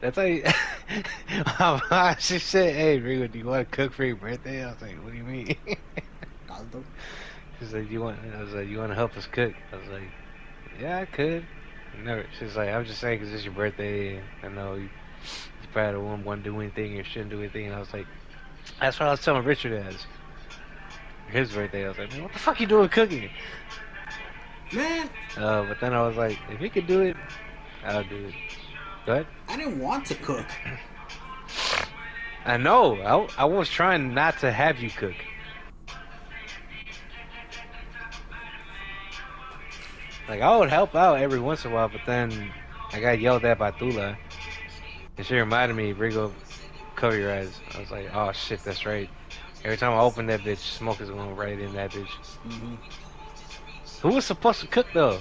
That's like she said, "Hey, Rigo, do you want to cook for your birthday?" I was like, "What do you mean?" Caldo. She's like, "You want?" I was like, "You want to help us cook?" I was like, "Yeah, I could." Never. She's like, "I'm just saying 'cause it's your birthday. I know you probably don't want to do anything or shouldn't do anything." And I was like, "That's what I was telling Richard as his birthday." I was like, "Man, what the fuck you doing cooking?" Man, But then I was like, "If he could do it, I'll do it." Go ahead. I didn't want to cook. I know. I was trying not to have you cook. Like I would help out every once in a while, but then I got yelled at by Tula, and she reminded me, "Rigo, cover your eyes." I was like, "Oh shit, that's right." Every time I open that bitch, smoke is going right in that bitch. Hmm. Who was supposed to cook though?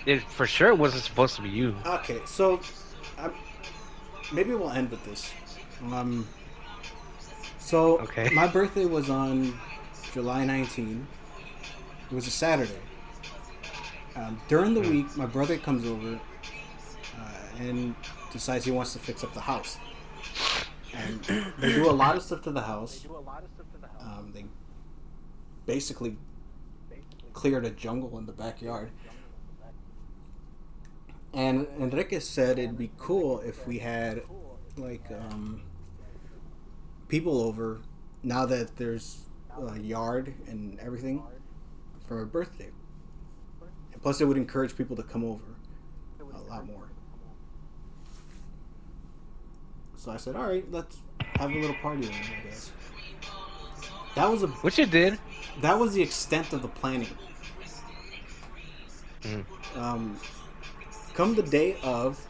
It for sure wasn't supposed to be you. Okay, so um, maybe we'll end with this. Um, so Okay. my birthday was on July 19. It was a Saturday. During the Mm. week, my brother comes over and decides he wants to fix up the house. And they do a lot of stuff to the house. They basically cleared a jungle in the backyard. And Enrique said it'd be cool if we had like people over now that there's a yard and everything for a birthday. And plus, it would encourage people to come over a lot more. So I said, all right, let's have a little party then, I guess. That was a Which you did. that was the extent of the planning. Mm. Um, come the day of,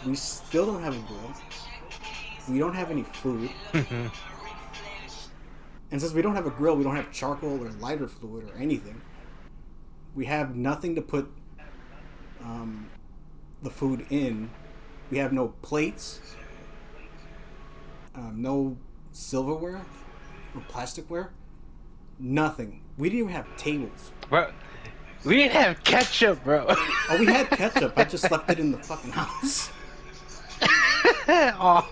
we still don't have a grill. We don't have any food. And since we don't have a grill, we don't have charcoal or lighter fluid or anything. We have nothing to put um, the food in. We have no plates, no silverware or plasticware. Nothing. We didn't even have tables. Bro, we didn't have ketchup, bro. Oh, we had ketchup. I just left it in the fucking house. Oh,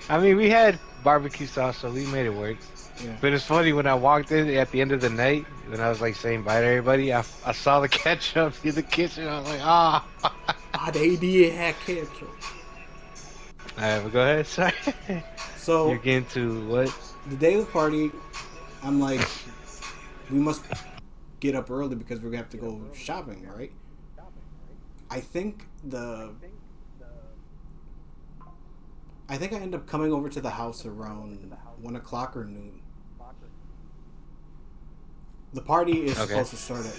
I mean, we had barbecue sauce, so we made it work. Yeah. But it's funny when I walked in at the end of the night, when I was like saying bye to everybody, I saw the ketchup in the kitchen. I was like, ah. Ah, they did have ketchup. Alright, but go ahead. Sorry. You're So getting to what? the day of the party, I'm like, we must get up early because we're gonna have to go shopping, right? I think the I think I end up coming over to the house around 1 o'clock or noon. The party is Okay. supposed to start at.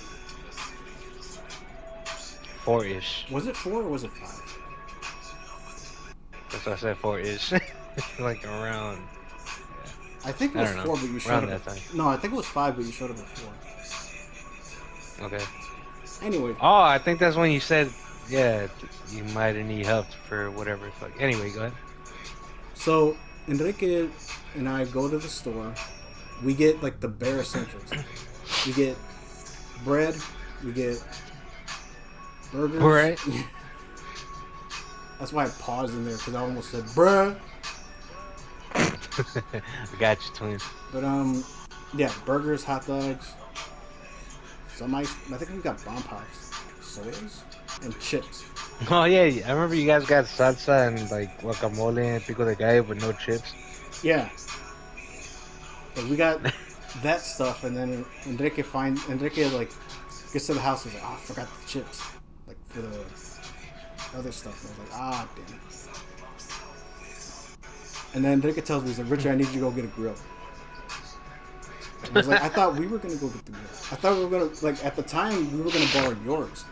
4-ish. Was it 4 or was it 5? That's what I said, 4-ish. Like around. I think it I was don't know. 4, but you showed Around up that time. at. No, I think it was 5, but you showed up at 4. Okay. Anyway, Oh, I think that's when you said, yeah, you might need help for whatever. Fuck. Anyway, go ahead. so Enrique and I go to the store. We get like the bare essentials. We get bread. We get burgers. Alright. That's why I paused in there because I almost said bruh. I got you, twins. But yeah, burgers, hot dogs, some ice. I think we got bomb pops, sodas, and chips. Oh yeah, I remember you guys got salsa and like guacamole and pico de gallo, but no chips. Yeah, like we got that stuff, and then Enrique like gets to the house and is like, oh, I forgot the chips, like for the other stuff. And I was like, ah, damn it. And then Enrique tells me, he's like, Richard, I need you to go get a grill. And I was like, I thought we were gonna go get the grill. I thought we were gonna like at the time we were gonna borrow yours.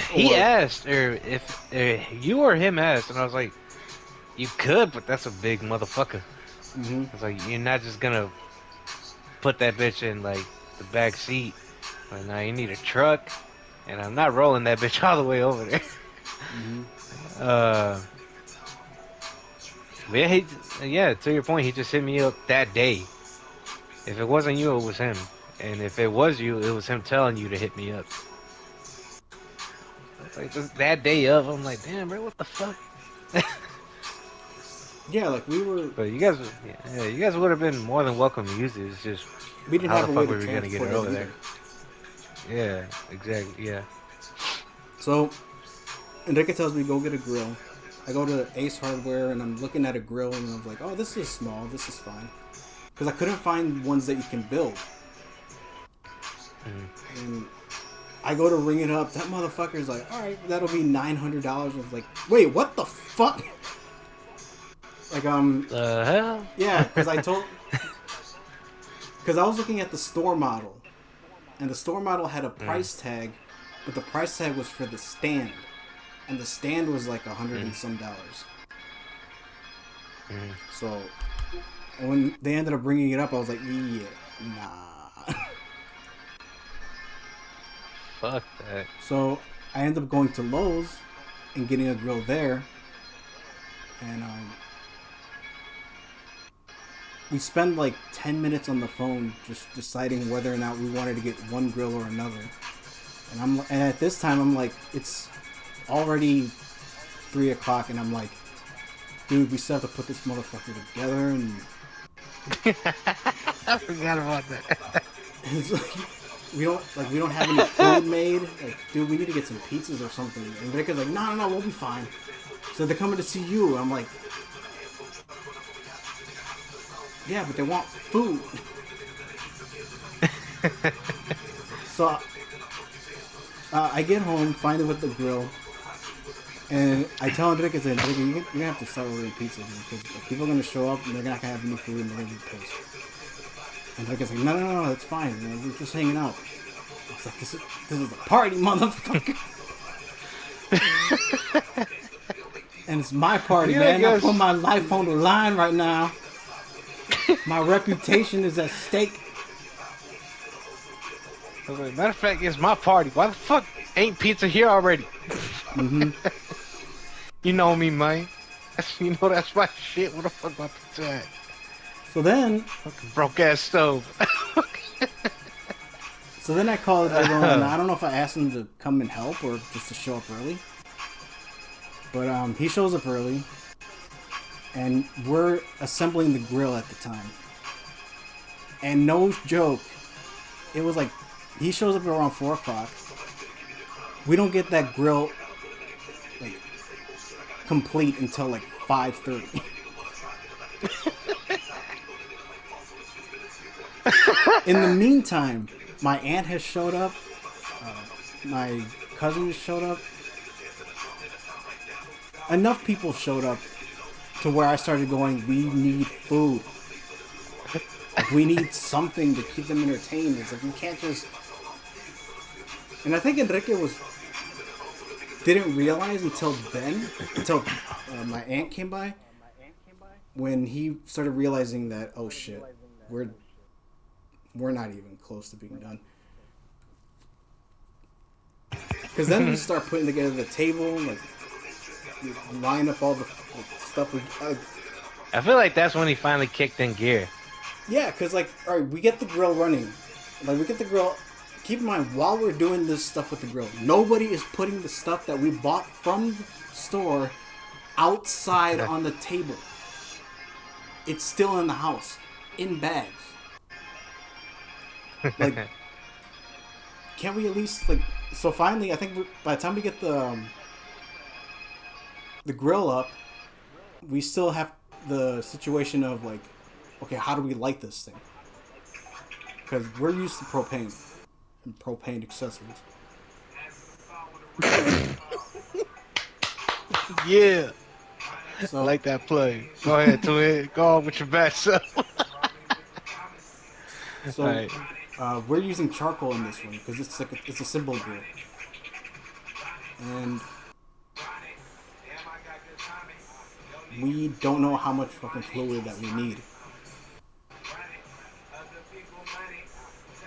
He Or asked, or if you or him asked, and I was like, you could, but that's a big motherfucker. mm-hmm. I was like, you're not just gonna put that bitch in like the back seat. Like, now you need a truck, and I'm not rolling that bitch all the way over there. Mm-hmm. Uh, but yeah, yeah. To your point, he just hit me up that day. If it wasn't you, it was him, and if it was you, it was him telling you to hit me up. It's like just that day of, I'm like, damn, bro, what the fuck? Yeah, like we were. But you guys would have been more than welcome to use it. It's just We didn't how the have a way fuck to were we gonna get transport it it over there? either. Yeah, exactly. Yeah. So Enrique tells me go get a grill. I go to Ace Hardware and I'm looking at a grill and I'm like, oh, this is small. This is fine. Because I couldn't find ones that you can build. And I go to ring it up. That motherfucker's like, all right, that'll be $900. I was like, wait, what the fuck? Like, The hell? yeah, because I was looking at the store model, and the store model had a price tag, but the price tag was for the stand, and the stand was like $100 and some dollars. So, when they ended up bringing it up, I was like, yeah, nah. Fuck that. So I ended up going to Lowe's and getting a grill there, and we spent like 10 minutes on the phone just deciding whether or not we wanted to get one grill or another. And at this time I'm like, it's already 3 o'clock, and I'm like, dude, we still have to put this motherfucker together, and I forgot about that. it's like we don't have any food made. Like, dude, we need to get some pizzas or something. And Vic's like, no, we'll be fine. So they're coming to see you. I'm like, yeah, but they want food. So I get home, find it with the grill, and I tell Enrique, you're gonna have to start ordering pizza, dude, because people are gonna show up and they're not gonna have any food and they're gonna be pissed. And Enrique's like, no, that's fine, man. We're just hanging out. I was like, this is a party, motherfucker. And it's my party, man. I put my life on the line right now. My reputation is at stake. Matter of fact, it's my party. Why the fuck ain't pizza here already? Mm-hmm. You know me, man. That's my shit. Where the fuck my pizza at? So then, Fucking broke ass stove. So then I called everyone, and I don't know if I asked him to come and help or just to show up early. But he shows up early, and we're assembling the grill at the time. And no joke, it was like, he shows up around 4 o'clock. We don't get that grill like complete until like 5:30. In the meantime, my aunt has showed up. My cousin has showed up. Enough people showed up to where I started going, we need food. Like, we need something to keep them entertained. It's like, we can't just... And I think Enrique didn't realize until my aunt came by, when he started realizing that, oh shit, we're not even close to being done. Because then we start putting together the table, like, we line up all the stuff. I feel like that's when he finally kicked in gear. Yeah, because, like, all right, we get the grill running. Like, we get the grill. Keep in mind, while we're doing this stuff with the grill, nobody is putting the stuff that we bought from the store outside on the table. It's still in the house, in bags. Like, can't we at least, like... So finally, I think by the time we get the grill up, we still have the situation of, like, okay, how do we light this thing? Because we're used to propane and propane accessories. Yeah. So, I like that play. Go ahead, Twin. Go on with your best self. so Right. We're using charcoal in this one because it's a simple grill. And we don't know how much fucking fluid that we need.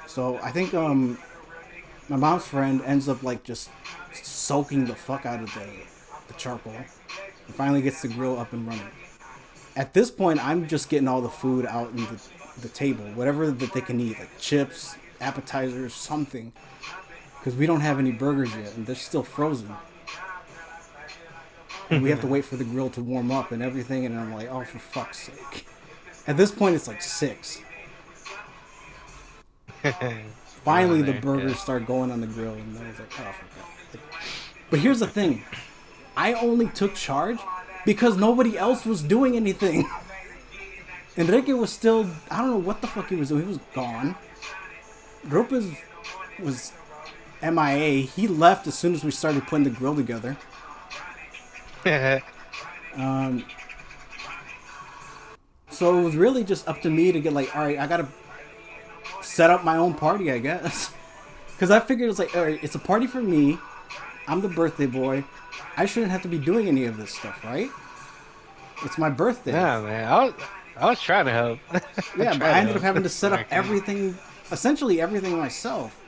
So I think my mom's friend ends up like just soaking the fuck out of the charcoal and finally gets the grill up and running. At this point, I'm just getting all the food out in the table, whatever that they can eat, like chips, appetizers, something, because we don't have any burgers yet and they're still frozen. and we have to wait for the grill to warm up and everything. And I'm like, oh, for fuck's sake! At this point, it's like 6. Finally, Around the there, yeah. burgers start going on the grill, and I was like, oh, for God. But here's the thing: I only took charge because nobody else was doing anything. Enrique was still, I don't know what the fuck he was doing. He was gone. Lopez was MIA. He left as soon as we started putting the grill together. So it was really just up to me to get like, all right, I gotta set up my own party, I guess. Because I figured it's like, all right, it's a party for me. I'm the birthday boy. I shouldn't have to be doing any of this stuff, right? It's my birthday. Nah, man. I was trying to help. Yeah, but I ended up having to set up everything, essentially everything myself.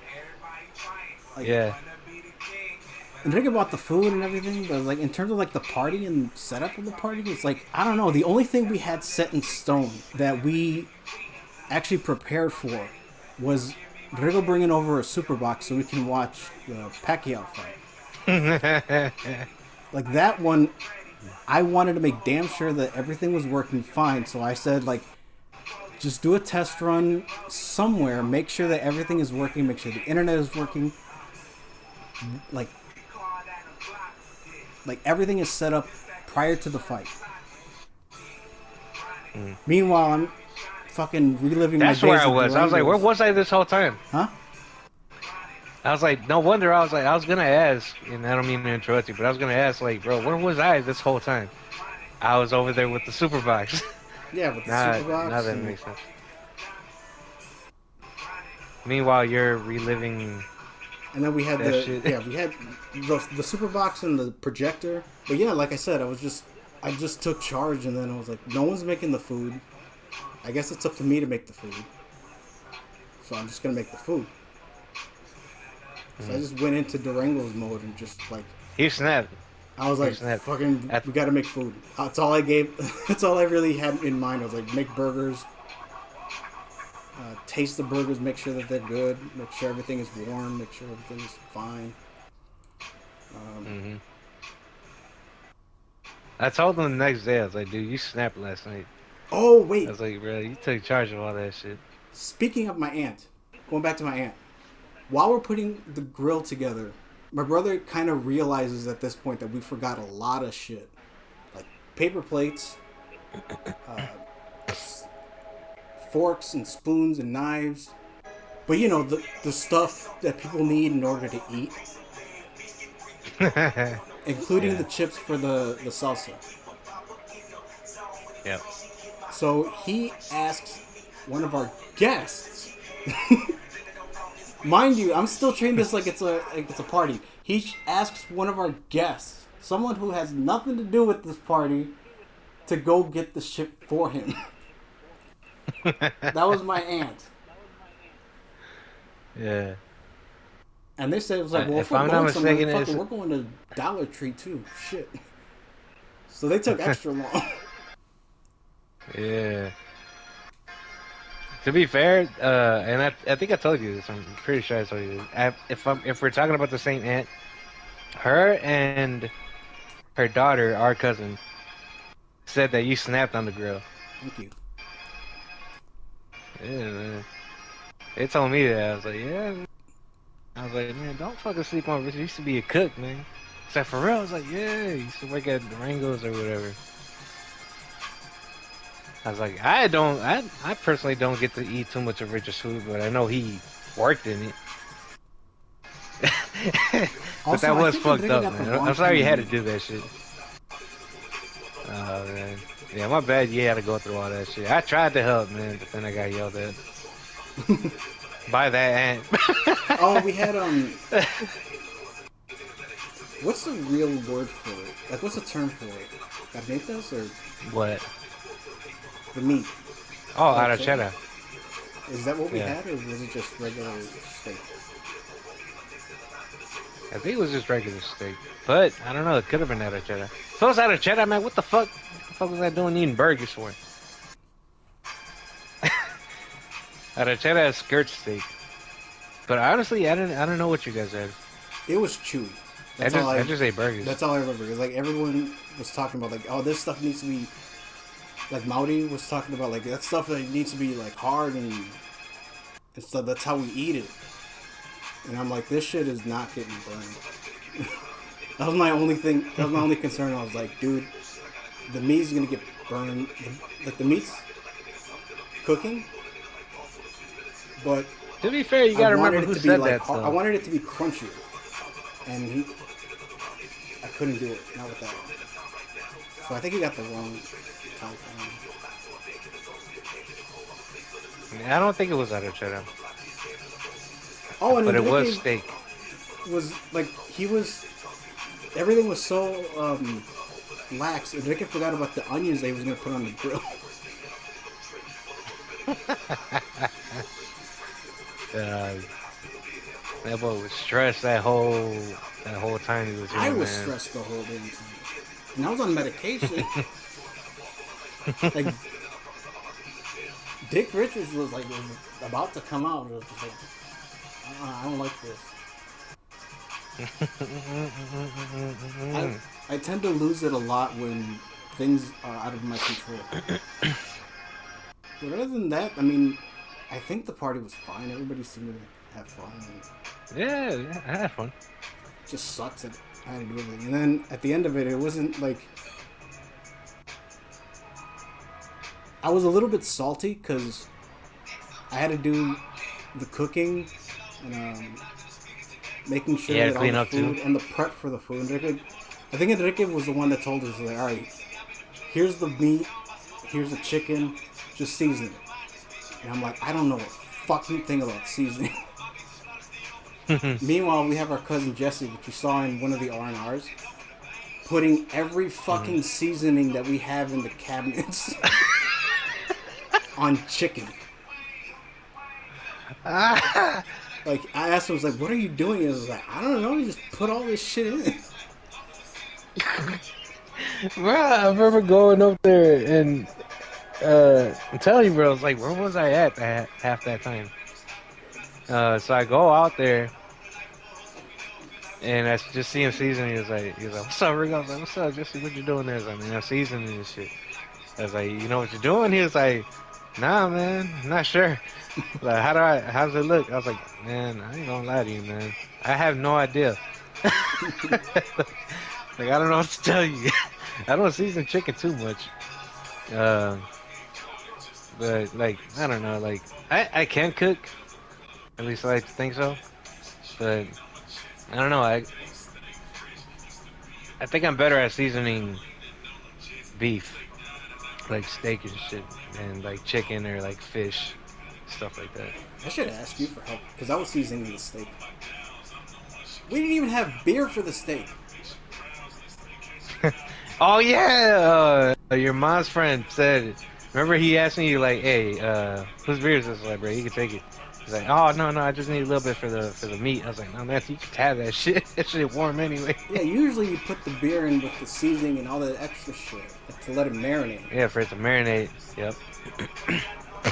Like, Yeah. And think about the food and everything, but like in terms of like the party and setup of the party, it's like, I don't know. The only thing we had set in stone that we actually prepared for was Rigo bringing over a super box so we can watch the Pacquiao fight. Like that one, I wanted to make damn sure that everything was working fine. So I said, like, just do a test run somewhere, make sure that everything is working, make sure the internet is working. Like everything is set up prior to the fight. Meanwhile, I'm fucking reliving That's my days. where I was. I was like, where was I this whole time? Huh? I was like, no wonder. I was gonna ask, and I don't mean to interrupt you, but I was gonna ask, like, bro, where was I this whole time? I was over there with the super box. Yeah, with the super box. Now that makes sense. Meanwhile, you're reliving. And then we had we had the super box and the projector. But yeah, like I said, I just took charge, and then I was like, no one's making the food. I guess it's up to me to make the food. So I'm just gonna make the food. So I just went into Durango's mode and just like He snapped. I was like, fucking, we gotta make food. That's all I gave. That's all I really had in mind. I was like, make burgers. Taste the burgers, make sure that they're good, make sure everything is warm, make sure everything is fine. I told him the next day, I was like, dude, you snapped last night. Oh, wait. I was like, bro, you took charge of all that shit. Speaking of my aunt, going back to my aunt, while we're putting the grill together, my brother kind of realizes at this point that we forgot a lot of shit. Like paper plates, forks and spoons and knives. But you know, the stuff that people need in order to eat. Including the chips for the salsa. Yep. So he asks one of our guests. Mind you, I'm still treating this like it's a party. He asks one of our guests, someone who has nothing to do with this party, to go get the shit for him. That was my aunt. Yeah. And they said it was like, well, if we're going somewhere, we're going to Dollar Tree too. Shit. So they took extra long. Yeah. To be fair, and I think I told you this. I'm pretty sure I told you this. If we're talking about the same aunt, her and her daughter, our cousin, said that you snapped on the grill. Thank you. Yeah, man. They told me that. I was like, yeah. I was like, man, don't fucking sleep on Rich. He used to be a cook, man. So for real, I was like, yeah, he used to work at Durango's or whatever. I was like, I personally don't get to eat too much of Richard's food, but I know he worked in it. But Also, that was fucked up, man. I'm sorry you had to do that shit. Oh, man. Yeah, my bad you had to go through all that shit. I tried to help, man, but then I got yelled at. By that aunt. Oh, we had, what's the real word for it? Like, what's the term for it? Carnitas or? What? The meat. Oh, arrachera. Is that what we had, or was it just regular steak? I think it was just regular steak. But, I don't know, it could have been arrachera. So it's arrachera, man, what the fuck? What the fuck was I doing eating burgers for? Arrachera is skirt steak. But honestly, I don't know what you guys had. It was chewy. That's I just ate burgers. That's all I remember. It's like everyone was talking about like, oh, this stuff needs to be like Maudi was talking about like that stuff that needs to be like hard and stuff. That's how we eat it. And I'm like, this shit is not getting burned. That was my only thing. That was my only concern. I was like, dude, the meat's gonna get burned. Like the meat's cooking, but To be fair, you gotta remember who said that. I wanted it to be crunchier, and I couldn't do it. Not with that one. So I think he got the wrong type. I don't think it was out of cheddar. Oh, and but it was steak. Was like everything was so lax. Enrique forgot about the onions they was gonna put on the grill. That boy was stressed that whole time he was here. I was stressed the whole damn time, and I was on medication. Like Dick Richards was about to come out. It was just like, I don't like this. I tend to lose it a lot when things are out of my control. But other than that, I mean, I think the party was fine. Everybody seemed to have fun. Yeah, I had fun. Just sucks that I had to do everything. And then at the end of it, it wasn't like... I was a little bit salty because I had to do the cooking and making sure that all the food too. And the prep for the food. I think Enrique was the one that told us, like, all right, here's the meat, here's the chicken, just season it. And I'm like, I don't know a fucking thing about seasoning. Meanwhile, we have our cousin Jesse, which you saw in one of the R&Rs, putting every fucking seasoning that we have in the cabinets on chicken. Like, I asked him, I was like, what are you doing? He was like, I don't know, you just put all this shit in. Bro, I remember going up there and I'm telling you, bro, I was like, where was I at half that time? So I go out there and I just see him seasoning. He was like, what's up, Rick? I was like, what's up, Jesse? What you doing there? I was like, man, I'm seasoning this shit. I was like, you know what you're doing? He was like, nah, man, I'm not sure. Like, how's it look? I was like, man, I ain't gonna lie to you, man. I have no idea. Like, I don't know what to tell you. I don't season chicken too much. But, like, I don't know. Like, I can cook. At least I like to think so. But, I don't know. I think I'm better at seasoning beef. Like steak and shit. And, like, chicken or, like, fish. Stuff like that. I should ask you for help. Because I was seasoning the steak. We didn't even have beer for the steak. Oh yeah, your mom's friend said. Remember he asked me like, "Hey, whose beer is this?" Like, bro, you can take it. He's like, "Oh no, I just need a little bit for the meat." I was like, "No, man, you can have that shit. That shit warm anyway." Yeah, usually you put the beer in with the seasoning and all that extra shit to let it marinate. Yeah, for it to marinate. Yep.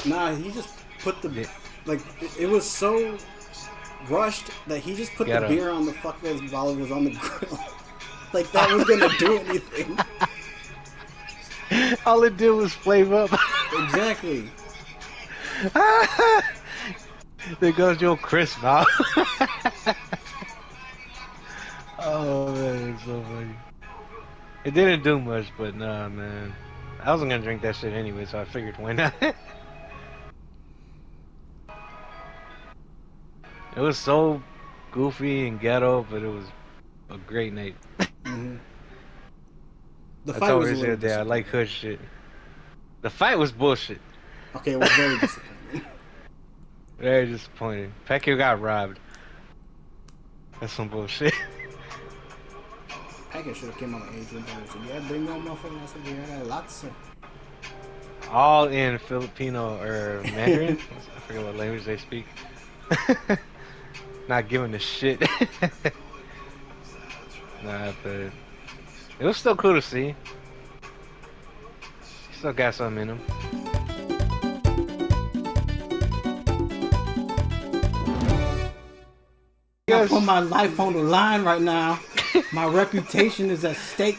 Nah, he just put the like it was so rushed that he just put the beer on the fuckers while it was on the grill. Like that was gonna do anything. All it did was flame up. Exactly. There goes your crisp now. Oh man, it's so funny. It didn't do much, but nah, man. I wasn't gonna drink that shit anyway, so I figured why not. It was so goofy and ghetto, but it was a great night. Mm-hmm. The I fight told was her a the little other day I like hood shit. The fight was bullshit. Okay, it was very disappointing. Very disappointing. Pacquiao got robbed. That's some bullshit. Pacquiao should have came on the Adrian and said, "Yeah, bring your motherfucking ass over here. I got a lot to say." All in Filipino or Mandarin. I forget what language they speak. Not giving a shit. Nah, but it was still cool to see. Still got something in him. I put my life on the line right now. My reputation is at stake